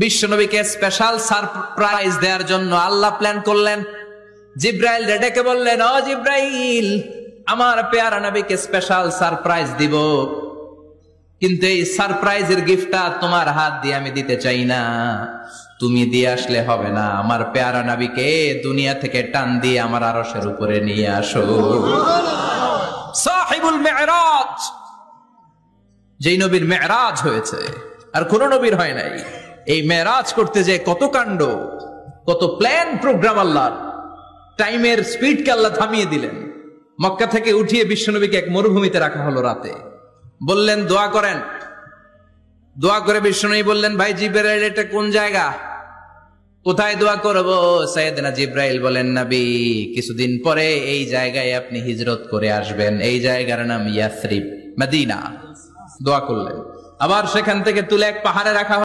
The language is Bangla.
বিশ্বনবীকে স্পেশাল সারপ্রাইজ দেওয়ার জন্য আল্লাহ প্ল্যান করলেন। জিব্রাইল ডেকে বললেন, ও জিব্রাইল, আমার পেয়ারা নবীকে স্পেশাল সারপ্রাইজ দিব, কিন্তু এই সারপ্রাইজের গিফটটা তোমার হাত দিয়ে আমি দিতে চাই না, তুমি দিয়ে আসলে হবে না। আমার পেয়ারা নবীকে দুনিয়া থেকে টান দিয়ে আমার আরশের উপরে নিয়ে আসো। সাহিবুল মেরাজ, যেই নবীর মেরাজ হয়েছে আর কোন নবীর হয় নাই। এই মেরাজ করতে যে কত কাণ্ড, কত প্ল্যান প্রোগ্রাম আল্লাহর। টাইমের স্পিডকে আল্লাহ থামিয়ে দিলেন। মক্কা থেকে উঠিয়ে বিশ্বনবীকে এক মরুভূমিতে রাখা হলো রাতে। বললেন দোয়া করেন। দোয়া করে বিশ্বনবী বললেন, ভাই জিব্রাইল, এটা কোন জায়গা, কোথায় দোয়া করব? সাইয়েদনা জিব্রাইল বলেন, নবী, কিছুদিন পরে এই জায়গায় আপনি হিজরত করে আসবেন, এই জায়গার নাম ইয়াসরিব, মদিনা। দোয়া করলেন। আবার সেখান থেকে তুলে এক পাহাড়ে রাখা